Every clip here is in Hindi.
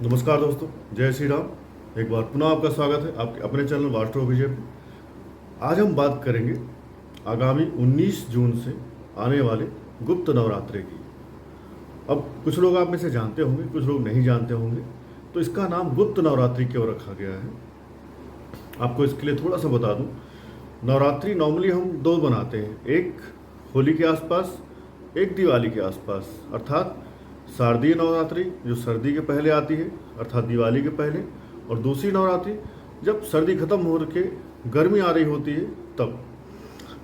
नमस्कार दोस्तों, जय श्री राम। एक बार पुनः आपका स्वागत है आपके अपने चैनल वास्टो विजय पे। आज हम बात करेंगे आगामी 19 जून से आने वाले गुप्त नवरात्रे की। अब कुछ लोग आप में से जानते होंगे, कुछ लोग नहीं जानते होंगे, तो इसका नाम गुप्त नवरात्रि क्यों रखा गया है आपको इसके लिए थोड़ा सा बता दूं। नवरात्रि नॉर्मली हम दो बनाते हैं, एक होली के आसपास, एक दिवाली के आसपास, अर्थात शारदीय नवरात्रि जो सर्दी के पहले आती है अर्थात दिवाली के पहले, और दूसरी नवरात्रि जब सर्दी खत्म हो के गर्मी आ रही होती है तब।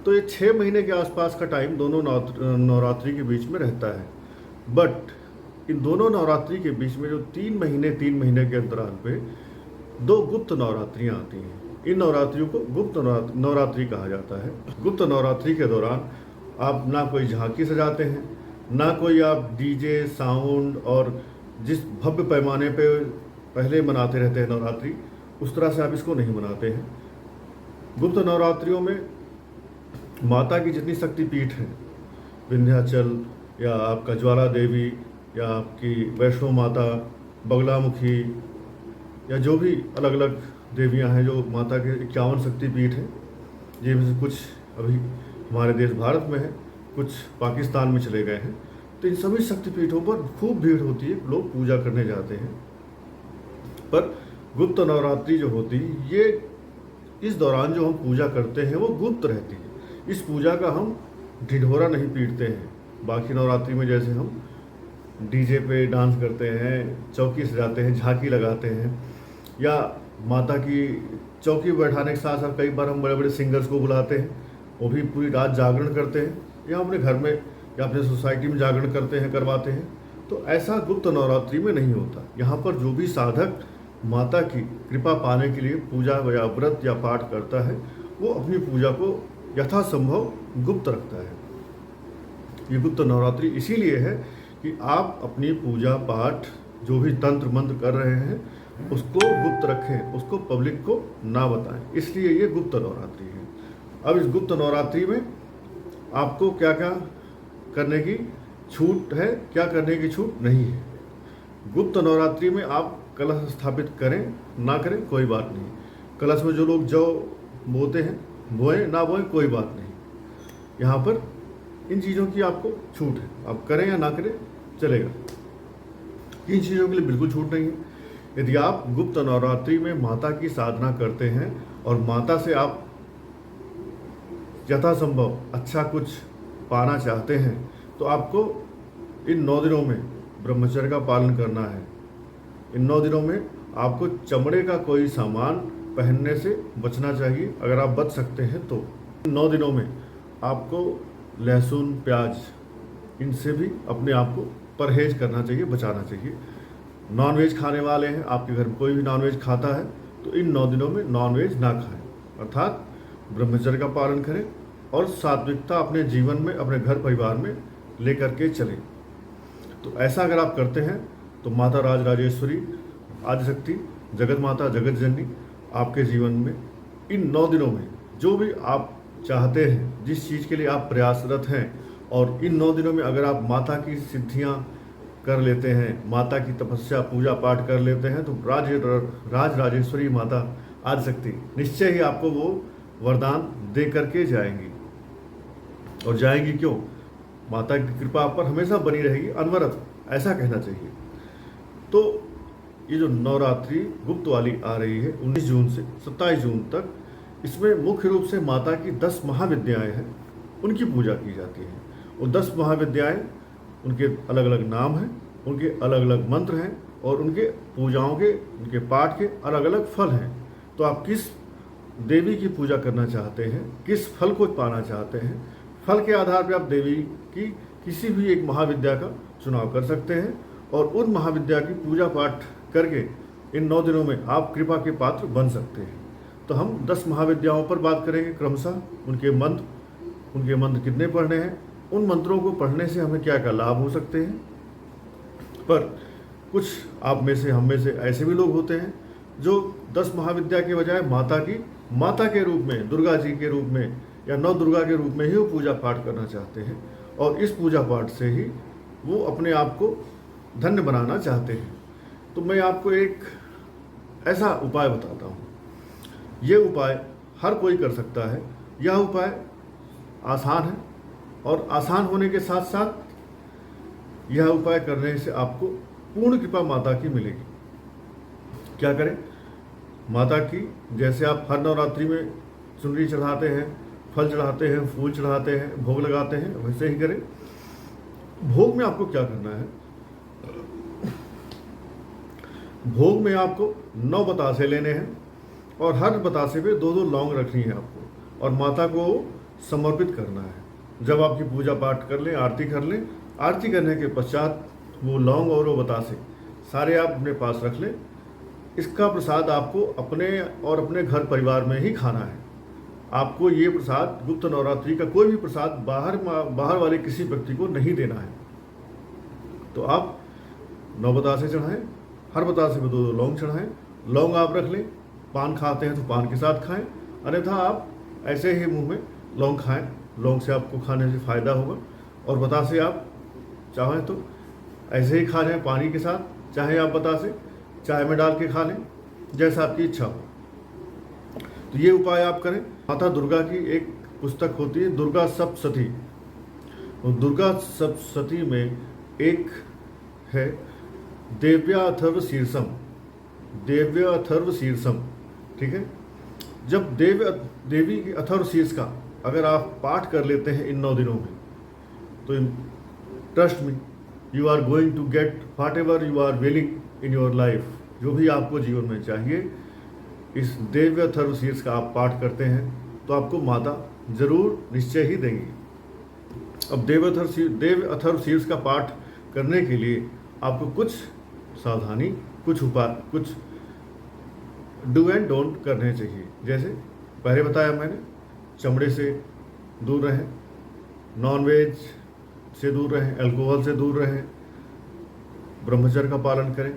तो ये 6 महीने के आसपास का टाइम दोनों नवरात्रि के बीच में रहता है। बट इन दोनों नवरात्रि के बीच में जो 3 महीने के अंतराल पे दो गुप्त नवरात्रियाँ आती हैं, इन नवरात्रियों को गुप्त नवरात्रि कहा जाता है। गुप्त नवरात्रि के दौरान आप ना कोई झांकी सजाते हैं, ना कोई आप डीजे साउंड और जिस भव्य पैमाने पे पहले मनाते रहते हैं नवरात्रि, उस तरह से आप इसको नहीं मनाते हैं। गुप्त नवरात्रियों में माता की जितनी शक्तिपीठ हैं, विंध्याचल या आपका ज्वाला देवी या आपकी वैष्णो माता, बगलामुखी या जो भी अलग अलग देवियां हैं जो माता के 51 शक्तिपीठ हैं, जिनमें से कुछ अभी हमारे देश भारत में है, कुछ पाकिस्तान में चले गए हैं। तो इन सभी शक्तिपीठों पर खूब भीड़ होती है, लोग पूजा करने जाते हैं। पर गुप्त नवरात्रि जो होती है, ये इस दौरान जो हम पूजा करते हैं वो गुप्त रहती है। इस पूजा का हम ढिढोरा नहीं पीटते हैं। बाकी नवरात्रि में जैसे हम डीजे पे डांस करते हैं, चौकी सजाते हैं, झांकी लगाते हैं, या माता की चौकी बैठाने के साथ साथ कई बार हम बड़े बड़े सिंगर्स को बुलाते हैं, वो भी पूरी रात जागरण करते हैं, या अपने घर में या अपने सोसाइटी में जागरण करते हैं, करवाते हैं। तो ऐसा गुप्त नवरात्रि में नहीं होता। यहाँ पर जो भी साधक माता की कृपा पाने के लिए पूजा या व्रत या पाठ करता है, वो अपनी पूजा को यथासंभव गुप्त रखता है। ये गुप्त नवरात्रि इसीलिए है कि आप अपनी पूजा पाठ जो भी तंत्र मंत्र कर रहे हैं उसको गुप्त रखें, उसको पब्लिक को ना बताएं, इसलिए ये गुप्त नवरात्रि है। अब इस गुप्त नवरात्रि में आपको क्या क्या करने की छूट है, क्या करने की छूट नहीं है। गुप्त नवरात्रि में आप कलश स्थापित करें ना करें कोई बात नहीं। कलश में जो लोग जौ बोते हैं बोएं ना बोएं कोई बात नहीं। यहाँ पर इन चीज़ों की आपको छूट है, आप करें या ना करें चलेगा। इन चीज़ों के लिए बिल्कुल छूट नहीं है। यदि आप गुप्त नवरात्रि में माता की साधना करते हैं और माता से आप यथासंभव अच्छा कुछ पाना चाहते हैं, तो आपको इन 9 दिनों में ब्रह्मचर्य का पालन करना है। इन 9 दिनों में आपको चमड़े का कोई सामान पहनने से बचना चाहिए, अगर आप बच सकते हैं तो। इन 9 दिनों में आपको लहसुन प्याज इनसे भी अपने आप को परहेज करना चाहिए, बचाना चाहिए। नॉनवेज खाने वाले हैं, आपके घर में कोई भी नॉनवेज खाता है, तो इन 9 दिनों में नॉनवेज ना खाएं, अर्थात ब्रह्मचर्य का पालन करें और सात्विकता अपने जीवन में, अपने घर परिवार में लेकर के चलें। तो ऐसा अगर आप करते हैं तो माता राज राजेश्वरी आदिशक्ति जगत माता जगत जननी आपके जीवन में इन 9 दिनों में जो भी आप चाहते हैं, जिस चीज़ के लिए आप प्रयासरत हैं, और इन 9 दिनों में अगर आप माता की सिद्धियां कर लेते हैं, माता की तपस्या पूजा पाठ कर लेते हैं, तो राज राजेश्वरी माता आदिशक्ति निश्चय ही आपको वो वरदान दे करके जाएंगी। और जाएंगी क्यों? माता की कृपा आप पर हमेशा बनी रहेगी, अनवरत, ऐसा कहना चाहिए। तो ये जो नवरात्रि गुप्त वाली आ रही है 19 जून से 27 जून तक, इसमें मुख्य रूप से माता की 10 महाविद्याएं हैं, उनकी पूजा की जाती है। वो 10 महाविद्याएं, उनके अलग अलग नाम हैं, उनके अलग अलग मंत्र हैं, और उनके पूजाओं के, उनके पाठ के अलग अलग फल हैं। तो आप किस देवी की पूजा करना चाहते हैं, किस फल को पाना चाहते हैं, फल के आधार पर आप देवी की किसी भी एक महाविद्या का चुनाव कर सकते हैं, और उन महाविद्या की पूजा पाठ करके इन 9 दिनों में आप कृपा के पात्र बन सकते हैं। तो हम 10 महाविद्याओं पर बात करेंगे क्रमशः, उनके मंत्र कितने पढ़ने हैं, उन मंत्रों को पढ़ने से हमें क्या क्या लाभ हो सकते हैं। पर कुछ आप में से, हम में से ऐसे भी लोग होते हैं जो 10 महाविद्या के बजाय माता के रूप में, दुर्गा जी के रूप में या नौ दुर्गा के रूप में ही वो पूजा पाठ करना चाहते हैं, और इस पूजा पाठ से ही वो अपने आप को धन्य बनाना चाहते हैं। तो मैं आपको एक ऐसा उपाय बताता हूँ। ये उपाय हर कोई कर सकता है। यह उपाय आसान है और आसान होने के साथ साथ यह उपाय करने से आपको पूर्ण कृपा माता की मिलेगी। क्या करें? माता की जैसे आप हर नवरात्रि में चुनरी चढ़ाते हैं, फल चढ़ाते हैं, फूल चढ़ाते हैं, भोग लगाते हैं, वैसे ही करें। भोग में आपको क्या करना है? भोग में आपको 9 बतासे लेने हैं और हर बतासे पे 2-2 लौंग रखनी है आपको और माता को समर्पित करना है। जब आपकी पूजा पाठ कर लें, आरती कर लें, आरती करने के पश्चात वो लौंग और वो बतासे सारे आप अपने पास रख लें। इसका प्रसाद आपको अपने और अपने घर परिवार में ही खाना है। आपको ये प्रसाद गुप्त नवरात्रि का कोई भी प्रसाद बाहर वाले किसी व्यक्ति को नहीं देना है। तो आप 9 बतासे चढ़ाएं, हर बतासे में 2-2 लौंग चढ़ाएं। लौंग आप रख लें, पान खाते हैं तो पान के साथ खाएं, अन्यथा आप ऐसे ही मुंह में लौंग खाएं। लौंग से आपको खाने से फ़ायदा होगा। और बतासे आप चाहें तो ऐसे ही खा लें पानी के साथ, चाहे आप बतासे चाय में डाल के खा लें, जैसा आपकी इच्छा हो। तो ये उपाय आप करें। माता दुर्गा की एक पुस्तक होती है दुर्गा सप्तशती। और दुर्गा सप्तशती में एक है देव्या अथर्व शीर्षम। देव्य अथर्व शीर्षम, ठीक है। जब देवी की अथर्व शीर्ष का अगर आप पाठ कर लेते हैं इन 9 दिनों में, तो trust me, you are going to get whatever you are willing in your life. जो भी आपको जीवन में चाहिए, इस देव्य अथर्व शीर्ष का आप पाठ करते हैं तो आपको माता जरूर निश्चय ही देंगी। अब देव अथर्व शीर्ष का पाठ करने के लिए आपको कुछ सावधानी, कुछ उपाय, कुछ डू एंड डोंट करने चाहिए। जैसे पहले बताया मैंने, चमड़े से दूर रहें, नॉनवेज से दूर रहें, अल्कोहल से दूर रहें, ब्रह्मचर्य का पालन करें।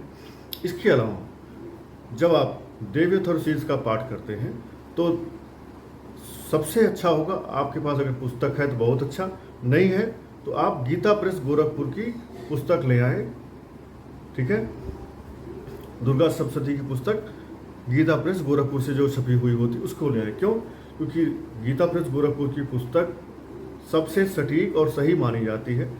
इसके अलावा जब आप देव्य अथर्व शीर्ष का पाठ करते हैं तो सबसे अच्छा होगा, आपके पास अगर पुस्तक है तो बहुत अच्छा, नहीं है तो आप गीता प्रेस गोरखपुर की पुस्तक ले आए, ठीक है। दुर्गा सप्तशती की पुस्तक गीता प्रेस गोरखपुर से जो छपी हुई होती उसको ले आए। क्यों? क्योंकि गीता प्रेस गोरखपुर की पुस्तक सबसे सटीक और सही मानी जाती है।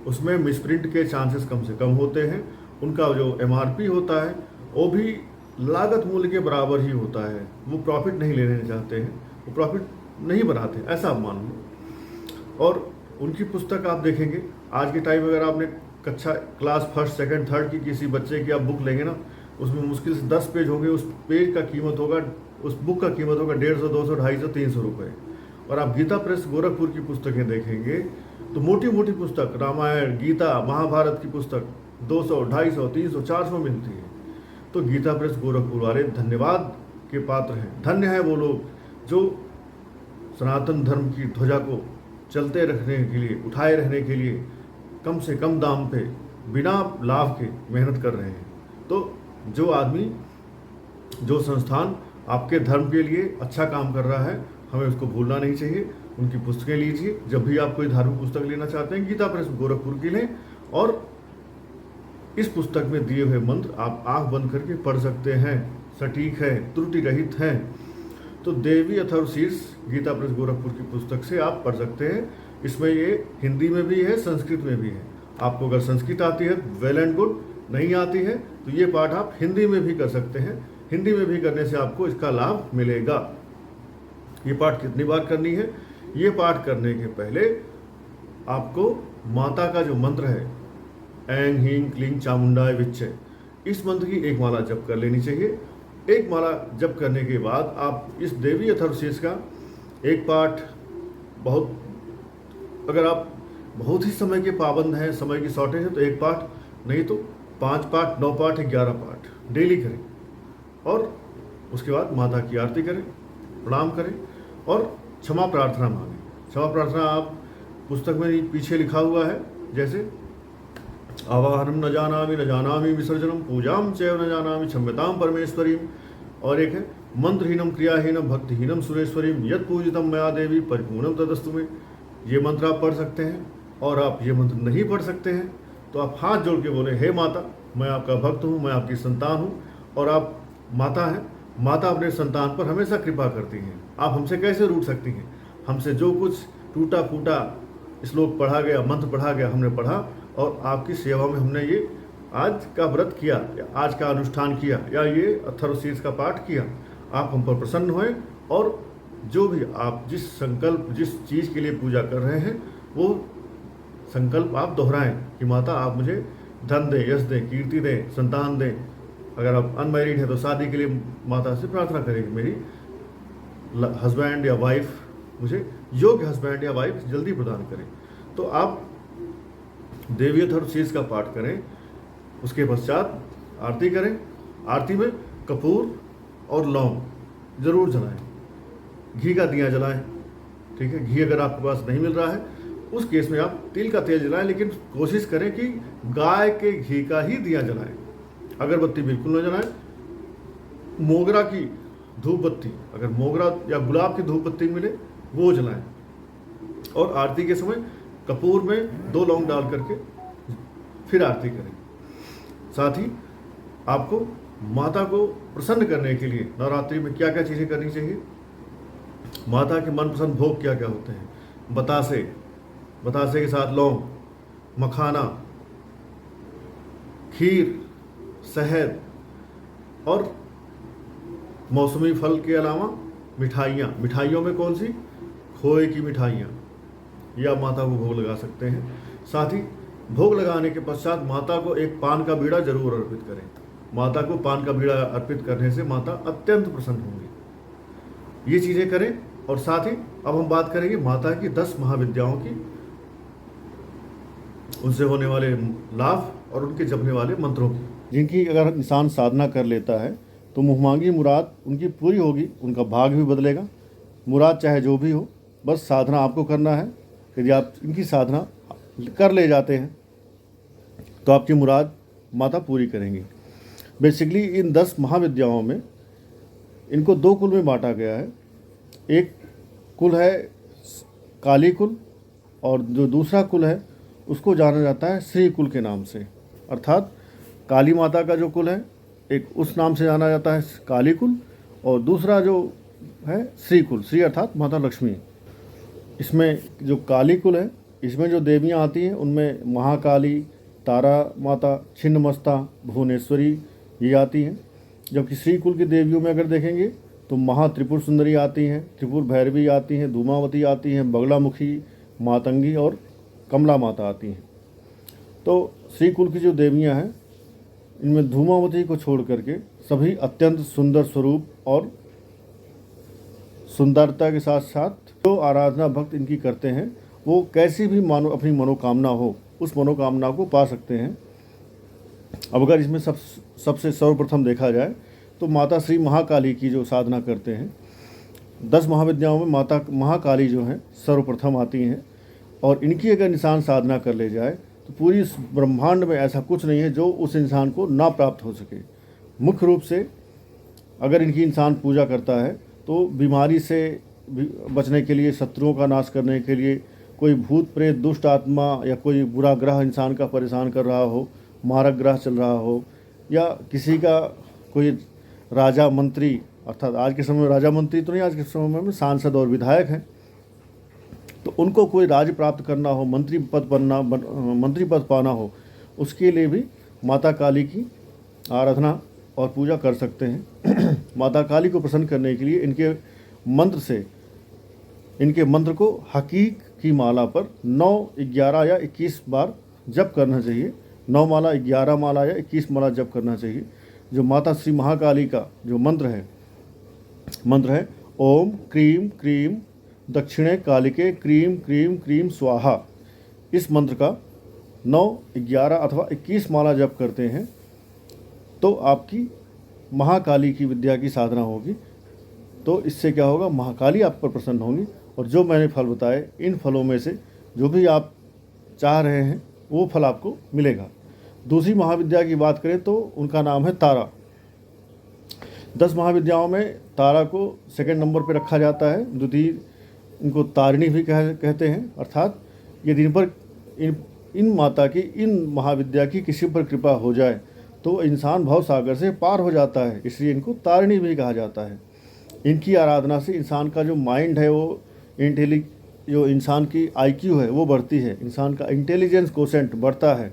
उसमें मिसप्रिंट के चांसेस कम से कम होते हैं। उनका जो MRP होता है वो भी लागत मूल्य के बराबर ही होता है। वो प्रॉफिट नहीं लेने चाहते हैं, वो प्रॉफिट नहीं बनाते, ऐसा आप मान लो। और उनकी पुस्तक आप देखेंगे, आज के टाइम अगर आपने कक्षा क्लास 1st, 2nd, 3rd की किसी बच्चे की आप बुक लेंगे ना, उसमें मुश्किल से 10 पेज होंगे। उस पेज का कीमत होगा, उस बुक का कीमत होगा 150, 200, 250, 300 रुपये। और आप गीता प्रेस गोरखपुर की पुस्तकें देखेंगे तो मोटी मोटी पुस्तक, रामायण, गीता, महाभारत की पुस्तक 200, 250, 300, 400 मिलती है। तो गीता प्रेस गोरखपुर वाले धन्यवाद के पात्र हैं। धन्य है वो लोग जो सनातन धर्म की ध्वजा को चलते रखने के लिए, उठाए रहने के लिए कम से कम दाम पे बिना लाभ के मेहनत कर रहे हैं। तो जो आदमी, जो संस्थान आपके धर्म के लिए अच्छा काम कर रहा है, हमें उसको भूलना नहीं चाहिए। उनकी पुस्तकें लीजिए। जब भी आप कोई धार्मिक पुस्तक लेना चाहते हैं, गीता प्रेस गोरखपुर की लें और इस पुस्तक में दिए हुए मंत्र आप आंख बंद करके पढ़ सकते हैं। सटीक है, त्रुटि रहित है। तो देवी अथर्व शीर्ष गीता प्रेस गोरखपुर की पुस्तक से आप पढ़ सकते हैं। इसमें ये हिंदी में भी है, संस्कृत में भी है। आपको अगर संस्कृत आती है वेल एंड गुड, नहीं आती है तो ये पाठ आप हिंदी में भी कर सकते हैं। हिंदी में भी करने से आपको इसका लाभ मिलेगा। ये पाठ कितनी बार करनी है? ये पाठ करने के पहले आपको माता का जो मंत्र है, ऐं ह्रीं क्लीं चामुंडाय विच्चे, इस मंत्र की एक माला जप कर लेनी चाहिए। एक माला जप करने के बाद आप इस देवी अथर्व शीर्ष का एक पाठ, बहुत अगर आप बहुत ही समय के पाबंद हैं, समय की शॉर्टेज है, तो एक पाठ, नहीं तो 5 पाठ, 9 पाठ, 11 पाठ डेली करें। और उसके बाद माता की आरती करें, प्रणाम करें और क्षमा प्रार्थना मांगें। क्षमा प्रार्थना आप पुस्तक में पीछे लिखा हुआ है, जैसे आवाहनम न जानामि विसर्जनम पूजाम चैव न जानामि क्षम्यताम परमेश्वरीम। और एक है मंत्रहीनम क्रियाहीनम भक्तिहीनम सुरेश्वरीम यत् पूजितम मया देवी परिपूर्णम तदस्तु में। ये मंत्र आप पढ़ सकते हैं। और आप ये मंत्र नहीं पढ़ सकते हैं तो आप हाथ जोड़ के बोले, हे माता, मैं आपका भक्त हूँ, मैं आपकी संतान हूँ और आप माता हैं। माता अपने संतान पर हमेशा कृपा करती हैं। आप हमसे कैसे रूठ सकती हैं? हमसे जो कुछ टूटा फूटा श्लोक पढ़ा गया, मंत्र पढ़ा गया, हमने पढ़ा और आपकी सेवा में हमने ये आज का व्रत किया या आज का अनुष्ठान किया या ये अथर्वशीर्ष का पाठ किया। आप हम पर प्रसन्न होएं और जो भी आप जिस संकल्प, जिस चीज़ के लिए पूजा कर रहे हैं, वो संकल्प आप दोहराएं कि माता आप मुझे धन दें, यश दें, कीर्ति दें, संतान दें। अगर आप अनमैरिड हैं तो शादी के लिए माता से प्रार्थना करें, मेरी हस्बैंड या वाइफ, मुझे योग्य हस्बैंड या वाइफ जल्दी प्रदान करें। तो आप देवी अथर्वशीर्ष का पाठ करें, उसके पश्चात आरती करें। आरती में कपूर और लौंग जरूर जलाएं, घी का दिया जलाएं, ठीक है। घी अगर आपके पास नहीं मिल रहा है उस केस में आप तिल का तेल जलाएं, लेकिन कोशिश करें कि गाय के घी का ही दिया जलाएं। अगरबत्ती बिल्कुल न जलाएं। मोगरा की धूप बत्ती, अगर मोगरा या गुलाब की धूप बत्ती मिले वो जलाएं। और आरती के समय कपूर में 2 लौंग डाल करके फिर आरती करें। साथ ही आपको माता को प्रसन्न करने के लिए नवरात्रि में क्या क्या चीज़ें करनी चाहिए? माता के मनपसंद भोग क्या क्या होते हैं? बतासे, बतासे के साथ लौंग, मखाना, खीर, शहद और मौसमी फल के अलावा मिठाइयाँ। मिठाइयों में कौन सी? खोए की मिठाइयाँ, या माता को भोग लगा सकते हैं। साथ ही भोग लगाने के पश्चात माता को एक पान का बीड़ा जरूर अर्पित करें। माता को पान का बीड़ा अर्पित करने से माता अत्यंत प्रसन्न होंगी। ये चीज़ें करें। और साथ ही अब हम बात करेंगे माता की 10 महाविद्याओं की, उनसे होने वाले लाभ और उनके जपने वाले मंत्रों की, जिनकी अगर इंसान साधना कर लेता है तो मुहमांगी मुराद उनकी पूरी होगी, उनका भाग भी बदलेगा। मुराद चाहे जो भी हो, बस साधना आपको करना है। यदि आप इनकी साधना कर ले जाते हैं तो आपकी मुराद माता पूरी करेंगी। बेसिकली इन 10 महाविद्याओं में इनको 2 कुल में बांटा गया है। एक कुल है काली कुल और जो दूसरा कुल है उसको जाना जाता है श्री कुल के नाम से। अर्थात काली माता का जो कुल है एक उस नाम से जाना जाता है काली कुल, और दूसरा जो है श्री कुल, श्री अर्थात माता लक्ष्मी। इसमें जो काली कुल है इसमें जो देवियाँ आती हैं उनमें महाकाली, तारा माता, छिन्नमस्ता, भुवनेश्वरी ये आती हैं। जबकि श्री कुल की देवियों में अगर देखेंगे तो महात्रिपुर सुंदरी आती हैं, त्रिपुर भैरवी आती हैं, धूमावती आती हैं, बगलामुखी, मातंगी और कमला माता आती हैं। तो श्री कुल की जो देवियाँ हैं इनमें धूमावती को छोड़ करके सभी अत्यंत सुंदर स्वरूप और सुंदरता के साथ साथ जो आराधना भक्त इनकी करते हैं वो कैसी भी अपनी मनोकामना हो उस मनोकामना को पा सकते हैं। अब अगर इसमें सबसे सर्वप्रथम देखा जाए तो माता श्री महाकाली की जो साधना करते हैं, 10 महाविद्याओं में माता महाकाली जो हैं सर्वप्रथम आती हैं। और इनकी अगर इंसान साधना कर ले जाए तो पूरी ब्रह्मांड में ऐसा कुछ नहीं है जो उस इंसान को ना प्राप्त हो सके। मुख्य रूप से अगर इनकी इंसान पूजा करता है तो बीमारी से बचने के लिए, शत्रुओं का नाश करने के लिए, कोई भूत प्रेत दुष्ट आत्मा या कोई बुरा ग्रह इंसान का परेशान कर रहा हो, मारक ग्रह चल रहा हो, या किसी का कोई राजा मंत्री, अर्थात आज के समय में राजा मंत्री तो नहीं, आज के समय में सांसद और विधायक हैं, तो उनको कोई राज्य प्राप्त करना हो, मंत्री पद पाना हो, उसके लिए भी माता काली की आराधना और पूजा कर सकते हैं। माता काली को प्रसन्न करने के लिए इनके मंत्र को हकीक की माला पर 9, 11 या 21 बार जप करना चाहिए। 9 माला, 11 माला या 21 माला जप करना चाहिए। जो माता श्री महाकाली का जो मंत्र है ओम क्रीम क्रीम दक्षिणे कालिके क्रीम क्रीम क्रीम स्वाहा। इस मंत्र का 9, 11 अथवा 21 माला जप करते हैं तो आपकी महाकाली की विद्या की साधना होगी। तो इससे क्या होगा, महाकाली आप पर प्रसन्न होंगी। और जो मैंने फल बताए, इन फलों में से जो भी आप चाह रहे हैं वो फल आपको मिलेगा। दूसरी महाविद्या की बात करें तो उनका नाम है तारा। 10 महाविद्याओं में तारा को सेकंड नंबर पर रखा जाता है। द्वितीय इनको तारिणी भी कहते हैं। अर्थात यदि इन माता की इन महाविद्या की किसी पर कृपा हो जाए तो इंसान भव सागर से पार हो जाता है, इसलिए इनको तारिणी भी कहा जाता है। इनकी आराधना से इंसान का जो माइंड है वो जो इंसान की IQ है वो बढ़ती है, इंसान का इंटेलिजेंस कोसेंट बढ़ता है,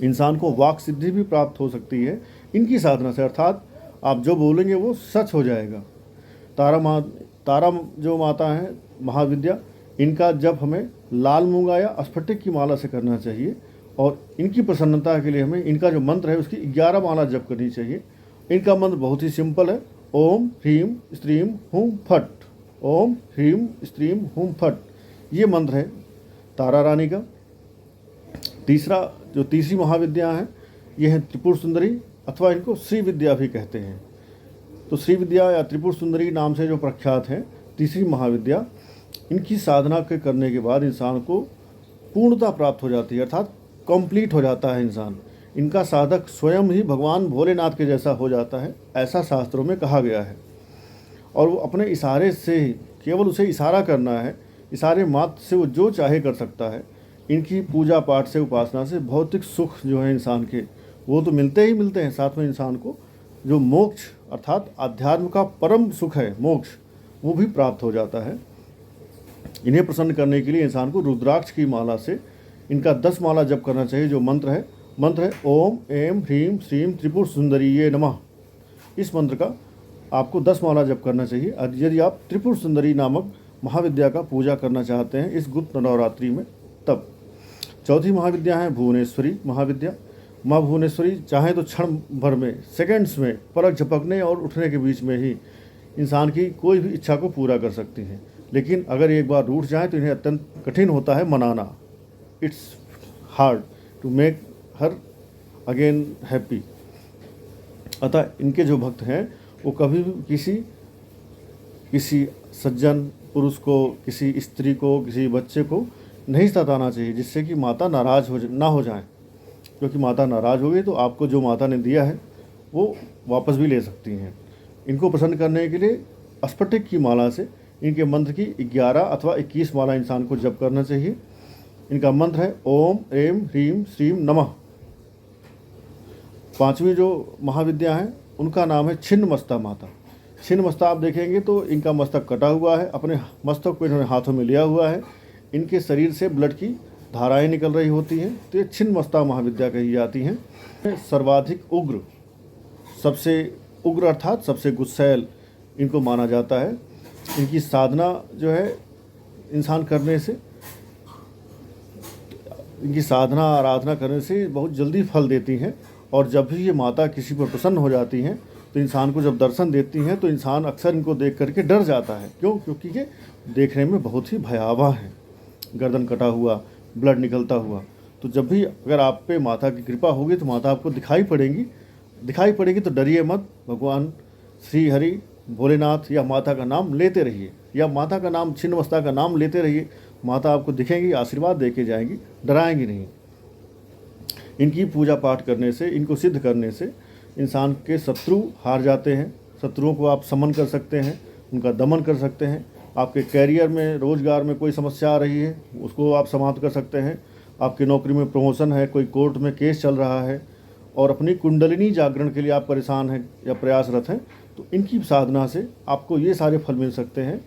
इंसान को वाक सिद्धि भी प्राप्त हो सकती है इनकी साधना से, अर्थात आप जो बोलेंगे वो सच हो जाएगा। तारा जो माता है महाविद्या, इनका जप हमें लाल मूंगा या स्फटिक की माला से करना चाहिए और इनकी प्रसन्नता के लिए हमें इनका जो मंत्र है उसकी 11 माला जप करनी चाहिए। इनका मंत्र बहुत ही सिंपल है, ओम ह्रीम स्त्रीम हुम फट, ओम ह्रीम स्त्रीम हुम फट, ये मंत्र है तारा रानी का। तीसरी महाविद्या है ये है त्रिपुर सुंदरी, अथवा इनको श्री विद्या भी कहते हैं। तो श्री विद्या या त्रिपुर सुंदरी नाम से जो प्रख्यात है तीसरी महाविद्या, इनकी साधना के करने के बाद इंसान को पूर्णता प्राप्त हो जाती है, अर्थात कंप्लीट हो जाता है इंसान। इनका साधक स्वयं ही भगवान भोलेनाथ के जैसा हो जाता है, ऐसा शास्त्रों में कहा गया है। और वो अपने इशारे से ही, केवल उसे इशारा करना है, इशारे मात्र से वो जो चाहे कर सकता है। इनकी पूजा पाठ से, उपासना से भौतिक सुख जो है इंसान के वो तो मिलते ही मिलते हैं, साथ में इंसान को जो मोक्ष अर्थात अध्यात्म का परम सुख है मोक्ष, वो भी प्राप्त हो जाता है। इन्हें प्रसन्न करने के लिए इंसान को रुद्राक्ष की माला से इनका 10 माला जप करना चाहिए। जो मंत्र है ओम एम ह्रीम श्रीम त्रिपुर सुंदरीये नमः। इस मंत्र का आपको 10 माला जप करना चाहिए यदि आप त्रिपुर सुंदरी नामक महाविद्या का पूजा करना चाहते हैं इस गुप्त नवरात्रि में। तब चौथी महाविद्या है भुवनेश्वरी महाविद्या। माँ भुवनेश्वरी चाहे तो क्षण भर में, सेकंड्स में, पलक झपकने और उठने के बीच में ही इंसान की कोई भी इच्छा को पूरा कर सकती हैं। लेकिन अगर एक बार रूठ जाए तो इन्हें अत्यंत कठिन होता है मनाना। It's hard to make her again happy. अतः इनके जो भक्त हैं वो कभी भी किसी सज्जन पुरुष को, किसी स्त्री को, किसी बच्चे को नहीं सताना चाहिए, जिससे कि माता नाराज़ ना हो जाए। क्योंकि माता नाराज़ हो गई तो आपको जो माता ने दिया है वो वापस भी ले सकती हैं। इनको प्रसन्न करने के लिए स्फटिक की माला से इनके मंत्र की 11 अथवा 21 माला इंसान को जप करना चाहिए। इनका मंत्र है ओम एम ह्रीम श्रीम नमः। पांचवी जो महाविद्या है उनका नाम है छिन्नमस्ता माता। छिन्नमस्ता आप देखेंगे तो इनका मस्तक कटा हुआ है, अपने मस्तक को इन्होंने हाथों में लिया हुआ है, इनके शरीर से ब्लड की धाराएं निकल रही होती हैं, तो ये छिन्नमस्ता महाविद्या कही जाती हैं। सर्वाधिक उग्र, सबसे उग्र अर्थात सबसे गुस्सैल इनको माना जाता है। इनकी साधना जो है इंसान करने से, इनकी साधना आराधना करने से बहुत जल्दी फल देती हैं। और जब भी ये माता किसी पर प्रसन्न हो जाती हैं तो इंसान को जब दर्शन देती हैं तो इंसान अक्सर इनको देख करके डर जाता है। क्यों? क्योंकि ये देखने में बहुत ही भयावह है, गर्दन कटा हुआ, ब्लड निकलता हुआ। तो जब भी अगर आप पे माता की कृपा होगी तो माता आपको दिखाई पड़ेगी तो डरिए मत। भगवान श्री हरि भोलेनाथ या माता का नाम लेते रहिए, या माता का नाम छिन्नमस्ता का नाम लेते रहिए। माता आपको दिखेंगी, आशीर्वाद दे के जाएंगी, डराएंगी नहीं। इनकी पूजा पाठ करने से, इनको सिद्ध करने से इंसान के शत्रु हार जाते हैं। शत्रुओं को आप समन कर सकते हैं, उनका दमन कर सकते हैं। आपके कैरियर में, रोजगार में कोई समस्या आ रही है उसको आप समाप्त कर सकते हैं। आपकी नौकरी में प्रमोशन है, कोई कोर्ट में केस चल रहा है और अपनी कुंडलिनी जागरण के लिए आप परेशान हैं या प्रयासरत हैं, तो इनकी साधना से आपको ये सारे फल मिल सकते हैं।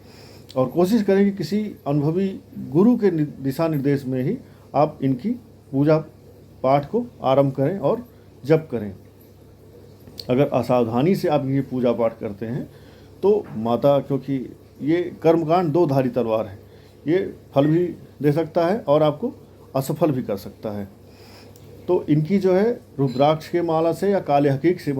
और कोशिश करें कि किसी अनुभवी गुरु के दिशा निर्देश में ही आप इनकी पूजा पाठ को आरंभ करें और जप करें। अगर असावधानी से आप ये पूजा पाठ करते हैं तो माता, क्योंकि ये कर्मकांड 2 धारी तलवार है, ये फल भी दे सकता है और आपको असफल भी कर सकता है। तो इनकी जो है रुद्राक्ष के माला से या काले हकीक की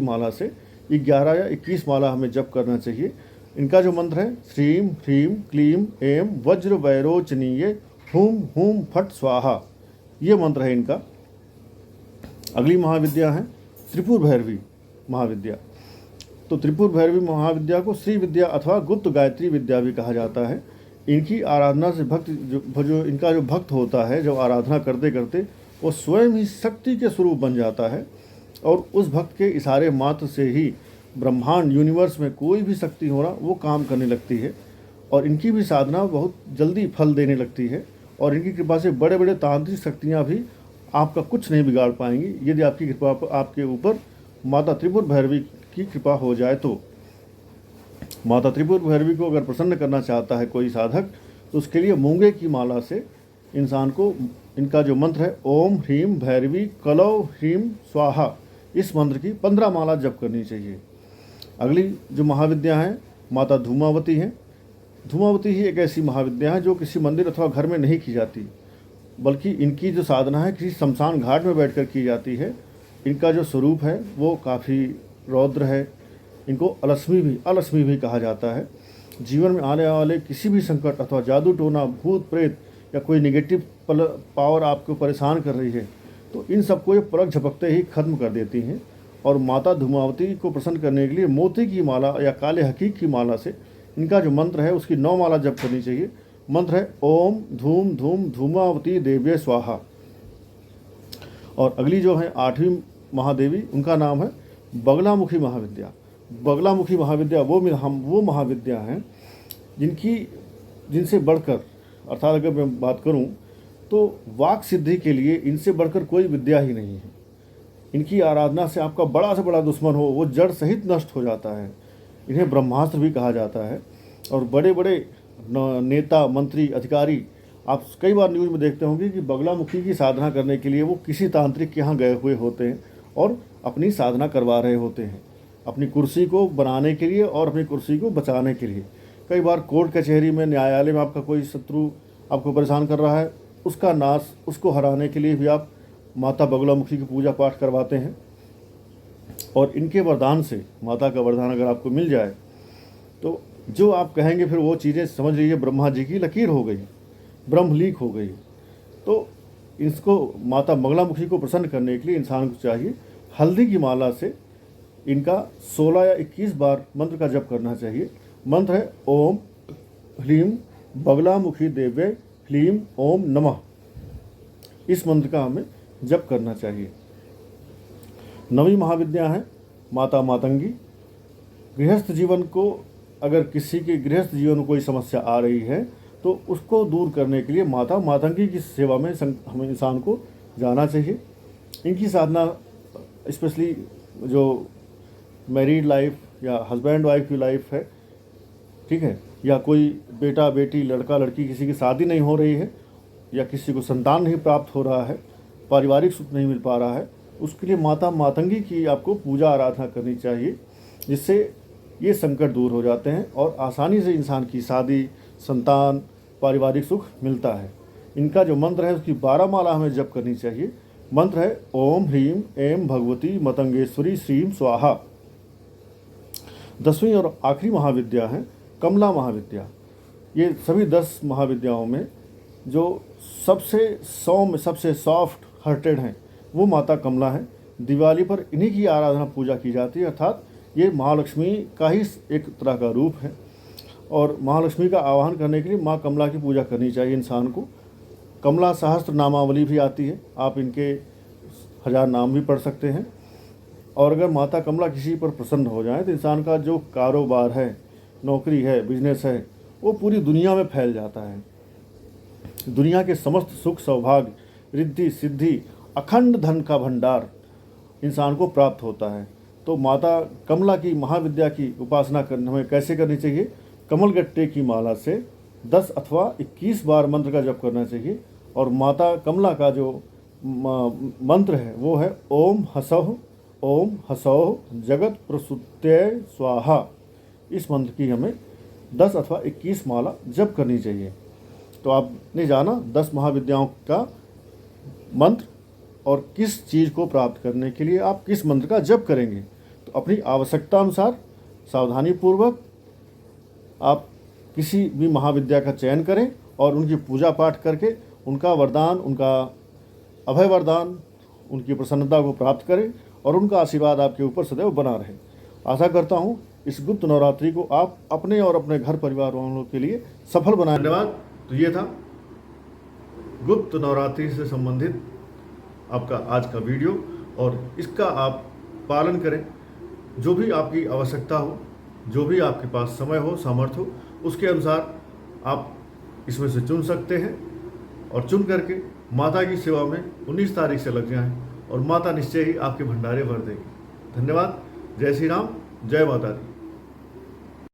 माला से 11 या 21 माला हमें जप करना चाहिए। इनका जो मंत्र है श्रीम ह्रीम क्लीम एम वज्र वैरोचनीय हुम हुम फट स्वाहा, ये मंत्र है इनका। अगली महाविद्या है त्रिपुर भैरवी महाविद्या। तो त्रिपुर भैरवी महाविद्या को श्री विद्या अथवा गुप्त गायत्री विद्या भी कहा जाता है। इनकी आराधना से इनका जो भक्त होता है, जब आराधना करते करते वो स्वयं ही शक्ति के स्वरूप बन जाता है और उस भक्त के इशारे मात्र से ही ब्रह्मांड, यूनिवर्स में कोई भी शक्ति होना वो काम करने लगती है। और इनकी भी साधना बहुत जल्दी फल देने लगती है और इनकी कृपा से बड़े बड़े तांत्रिक शक्तियाँ भी आपका कुछ नहीं बिगाड़ पाएंगी यदि आपकी कृपा आपके ऊपर माता त्रिपुर भैरवी की कृपा हो जाए तो। माता त्रिपुर भैरवी को अगर प्रसन्न करना चाहता है कोई साधक तो उसके लिए मूंगे की माला से इंसान को इनका जो मंत्र है ओम ह्रीम भैरवी कलौ ह्रीम स्वाहा, इस मंत्र की 15 माला जप करनी चाहिए। अगली जो महाविद्या है माता धूमावती हैं। धूमावती ही एक ऐसी महाविद्या है जो किसी मंदिर अथवा घर में नहीं की जाती, बल्कि इनकी जो साधना है किसी शमशान घाट में बैठकर की जाती है। इनका जो स्वरूप है वो काफ़ी रौद्र है। इनको अलक्ष्मी भी कहा जाता है। जीवन में आने वाले किसी भी संकट अथवा जादू टोना भूत प्रेत या कोई निगेटिव पावर आपको परेशान कर रही है तो इन सबको ये पलक झपकते ही खत्म कर देती हैं। और माता धूमावती को प्रसन्न करने के लिए मोती की माला या काले हकीक की माला से इनका जो मंत्र है उसकी 9 माला जप करनी चाहिए। मंत्र है ओम धूम धूम धूमावती देव्य स्वाहा। और अगली जो है 8वीं महादेवी, उनका नाम है बगलामुखी महाविद्या। बगलामुखी महाविद्या वो महाविद्या हैं जिनसे बढ़कर, अर्थात अगर मैं बात करूं तो वाक सिद्धि के लिए इनसे बढ़कर कोई विद्या ही नहीं है। इनकी आराधना से आपका बड़ा से बड़ा दुश्मन हो वो जड़ सहित नष्ट हो जाता है। इन्हें ब्रह्मास्त्र भी कहा जाता है। और बड़े बड़े नेता मंत्री अधिकारी आप कई बार न्यूज़ में देखते होंगे कि बगलामुखी की साधना करने के लिए वो किसी तांत्रिक के यहाँ गए हुए होते हैं और अपनी साधना करवा रहे होते हैं, अपनी कुर्सी को बनाने के लिए और अपनी कुर्सी को बचाने के लिए। कई बार कोर्ट कचहरी में, न्यायालय में आपका कोई शत्रु आपको परेशान कर रहा है, उसका नाश, उसको हराने के लिए भी आप माता बगलामुखी की पूजा पाठ करवाते हैं। और इनके वरदान से, माता का वरदान अगर आपको मिल जाए तो जो आप कहेंगे फिर वो चीज़ें समझ लीजिए ब्रह्मा जी की लकीर हो गई, ब्रह्मलीक हो गई। तो इसको माता बगलामुखी को प्रसन्न करने के लिए इंसान को चाहिए हल्दी की माला से इनका 16 या 21 बार मंत्र का जप करना चाहिए। मंत्र है ओम ह्लीम बगलामुखी देव्य ह्लीम ओम नमः। इस मंत्र का हमें जप करना चाहिए। 9वीं महाविद्या है माता मातंगी। गृहस्थ जीवन को, अगर किसी के गृहस्थ जीवन में कोई समस्या आ रही है तो उसको दूर करने के लिए माता मातंगी की सेवा में हमें इंसान को जाना चाहिए। इनकी साधना स्पेशली जो मैरिड लाइफ या हस्बैंड वाइफ की लाइफ है, ठीक है, या कोई बेटा बेटी लड़का लड़की किसी की शादी नहीं हो रही है या किसी को संतान नहीं प्राप्त हो रहा है, पारिवारिक सुख नहीं मिल पा रहा है, उसके लिए माता मातंगी की आपको पूजा आराधना करनी चाहिए, जिससे ये संकट दूर हो जाते हैं और आसानी से इंसान की शादी, संतान, पारिवारिक सुख मिलता है। इनका जो मंत्र है उसकी 12 माला हमें जप करनी चाहिए। मंत्र है ओम ह्रीम ऐं भगवती मतंगेश्वरी श्रीम स्वाहा। 10वीं और आखिरी महाविद्या है कमला महाविद्या। ये सभी 10 महाविद्याओं में जो सबसे सौम्य, सबसे सॉफ्ट हार्टेड हैं वो माता कमला है। दिवाली पर इन्हीं की आराधना पूजा की जाती है, अर्थात ये महालक्ष्मी का ही एक तरह का रूप है। और महालक्ष्मी का आवाहन करने के लिए माँ कमला की पूजा करनी चाहिए इंसान को। कमला सहस्त्र नामावली भी आती है, आप इनके 1000 नाम भी पढ़ सकते हैं। और अगर माता कमला किसी पर प्रसन्न हो जाए तो इंसान का जो कारोबार है, नौकरी है, बिजनेस है, वो पूरी दुनिया में फैल जाता है। दुनिया के समस्त सुख सौभाग्य, रिद्धि सिद्धि, अखंड धन का भंडार इंसान को प्राप्त होता है। तो माता कमला की महाविद्या की उपासना करने हमें कैसे करनी चाहिए? कमलगट्टे की माला से 10 अथवा 21 बार मंत्र का जप करना चाहिए। और माता कमला का जो मंत्र है वो है ओम हसौः जगत प्रसूत्यै स्वाहा। इस मंत्र की हमें 10 अथवा 21 माला जप करनी चाहिए। तो आपने जाना 10 महाविद्याओं का मंत्र और किस चीज़ को प्राप्त करने के लिए आप किस मंत्र का जप करेंगे। तो अपनी आवश्यकता अनुसार सावधानीपूर्वक आप किसी भी महाविद्या का चयन करें और उनकी पूजा पाठ करके उनका वरदान, उनका अभय वरदान, उनकी प्रसन्नता को प्राप्त करें और उनका आशीर्वाद आपके ऊपर सदैव बना रहे। आशा करता हूँ इस गुप्त नवरात्रि को आप अपने और अपने घर परिवार वालों के लिए सफल बनाएं। धन्यवाद। तो ये था गुप्त नवरात्रि से संबंधित आपका आज का वीडियो और इसका आप पालन करें। जो भी आपकी आवश्यकता हो, जो भी आपके पास समय हो, सामर्थ्य हो, उसके अनुसार आप इसमें से चुन सकते हैं और चुन करके माता की सेवा में 19 तारीख से लग जाएं और माता निश्चय ही आपके भंडारे भर देगी। धन्यवाद। जय श्री राम, जय माता दी।